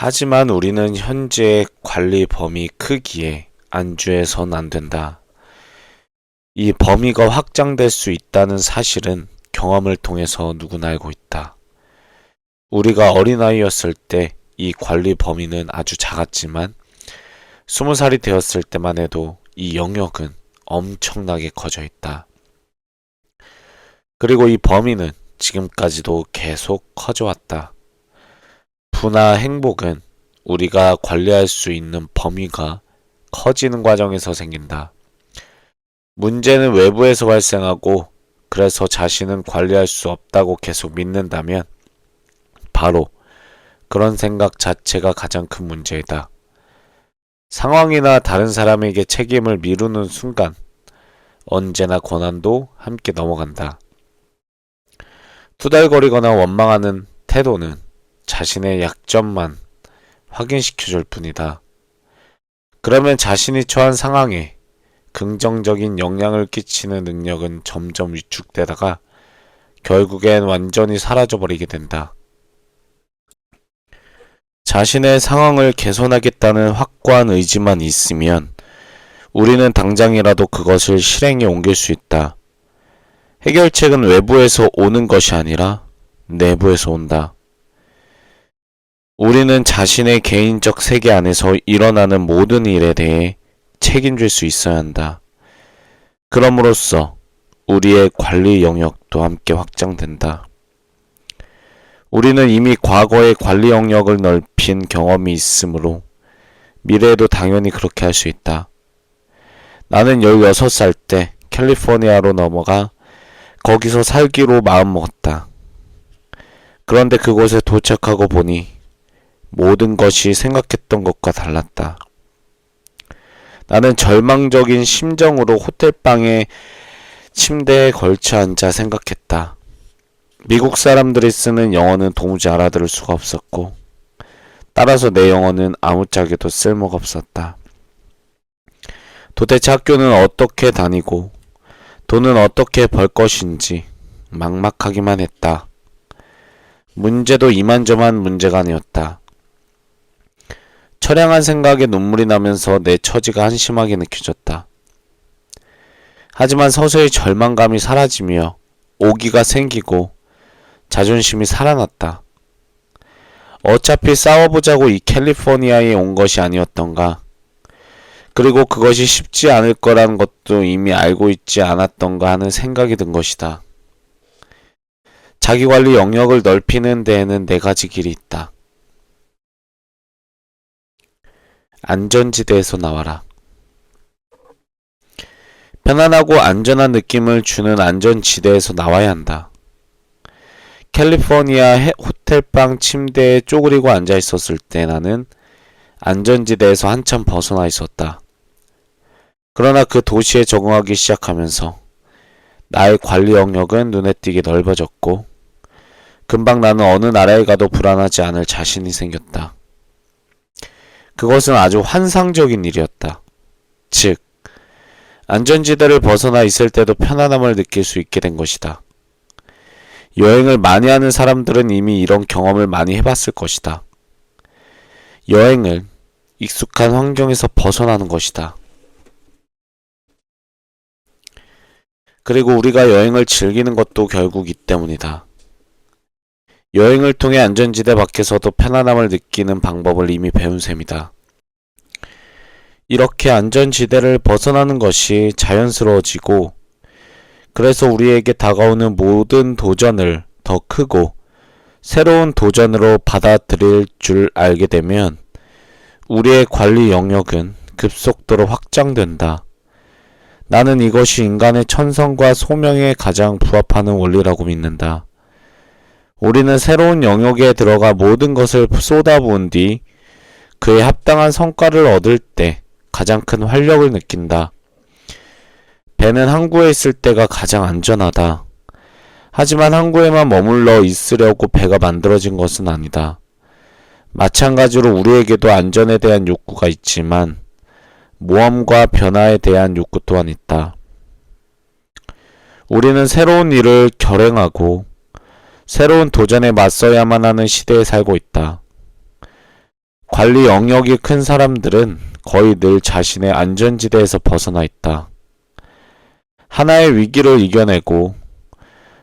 하지만 우리는 현재의 관리 범위 크기에 안주해선 안 된다. 이 범위가 확장될 수 있다는 사실은 경험을 통해서 누구나 알고 있다. 우리가 어린아이였을 때 이 관리 범위는 아주 작았지만 20살이 되었을 때만 해도 이 영역은 엄청나게 커져 있다. 그리고 이 범위는 지금까지도 계속 커져왔다. 부나 행복은 우리가 관리할 수 있는 범위가 커지는 과정에서 생긴다. 문제는 외부에서 발생하고 그래서 자신은 관리할 수 없다고 계속 믿는다면 바로 그런 생각 자체가 가장 큰 문제이다. 상황이나 다른 사람에게 책임을 미루는 순간 언제나 고난도 함께 넘어간다. 투덜거리거나 원망하는 태도는 자신의 약점만 확인시켜줄 뿐이다. 그러면 자신이 처한 상황에 긍정적인 영향을 끼치는 능력은 점점 위축되다가 결국엔 완전히 사라져버리게 된다. 자신의 상황을 개선하겠다는 확고한 의지만 있으면 우리는 당장이라도 그것을 실행에 옮길 수 있다. 해결책은 외부에서 오는 것이 아니라 내부에서 온다. 우리는 자신의 개인적 세계 안에서 일어나는 모든 일에 대해 책임질 수 있어야 한다. 그럼으로써 우리의 관리 영역도 함께 확장된다. 우리는 이미 과거의 관리 영역을 넓힌 경험이 있으므로 미래에도 당연히 그렇게 할 수 있다. 나는 16살 때 캘리포니아로 넘어가 거기서 살기로 마음먹었다. 그런데 그곳에 도착하고 보니 모든 것이 생각했던 것과 달랐다. 나는 절망적인 심정으로 호텔방의 침대에 걸쳐 앉아 생각했다. 미국 사람들이 쓰는 영어는 도무지 알아들을 수가 없었고 따라서 내 영어는 아무짝에도 쓸모가 없었다. 도대체 학교는 어떻게 다니고 돈은 어떻게 벌 것인지 막막하기만 했다. 문제도 이만저만 문제가 아니었다. 처량한 생각에 눈물이 나면서 내 처지가 한심하게 느껴졌다. 하지만 서서히 절망감이 사라지며 오기가 생기고 자존심이 살아났다. 어차피 싸워보자고 이 캘리포니아에 온 것이 아니었던가. 그리고 그것이 쉽지 않을 거라는 것도 이미 알고 있지 않았던가 하는 생각이 든 것이다. 자기관리 영역을 넓히는 데에는 4가지 길이 있다. 안전지대에서 나와라. 편안하고 안전한 느낌을 주는 안전지대에서 나와야 한다. 캘리포니아 호텔방 침대에 쪼그리고 앉아 있었을 때 나는 안전지대에서 한참 벗어나 있었다. 그러나 그 도시에 적응하기 시작하면서 나의 관리 영역은 눈에 띄게 넓어졌고 금방 나는 어느 나라에 가도 불안하지 않을 자신이 생겼다. 그것은 아주 환상적인 일이었다. 즉, 안전지대를 벗어나 있을 때도 편안함을 느낄 수 있게 된 것이다. 여행을 많이 하는 사람들은 이미 이런 경험을 많이 해봤을 것이다. 여행은 익숙한 환경에서 벗어나는 것이다. 그리고 우리가 여행을 즐기는 것도 결국 이 때문이다. 여행을 통해 안전지대 밖에서도 편안함을 느끼는 방법을 이미 배운 셈이다. 이렇게 안전지대를 벗어나는 것이 자연스러워지고 그래서 우리에게 다가오는 모든 도전을 더 크고 새로운 도전으로 받아들일 줄 알게 되면 우리의 관리 영역은 급속도로 확장된다. 나는 이것이 인간의 천성과 소명에 가장 부합하는 원리라고 믿는다. 우리는 새로운 영역에 들어가 모든 것을 쏟아부은 뒤 그에 합당한 성과를 얻을 때 가장 큰 활력을 느낀다. 배는 항구에 있을 때가 가장 안전하다. 하지만 항구에만 머물러 있으려고 배가 만들어진 것은 아니다. 마찬가지로 우리에게도 안전에 대한 욕구가 있지만 모험과 변화에 대한 욕구 또한 있다. 우리는 새로운 일을 결행하고 새로운 도전에 맞서야만 하는 시대에 살고 있다. 관리 영역이 큰 사람들은 거의 늘 자신의 안전지대에서 벗어나 있다. 하나의 위기를 이겨내고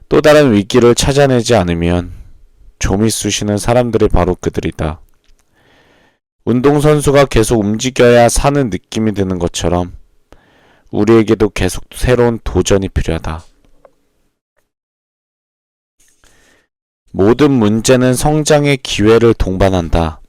또 다른 위기를 찾아내지 않으면 좀이 쑤시는 사람들이 바로 그들이다. 운동선수가 계속 움직여야 사는 느낌이 드는 것처럼 우리에게도 계속 새로운 도전이 필요하다. 모든 문제는 성장의 기회를 동반한다.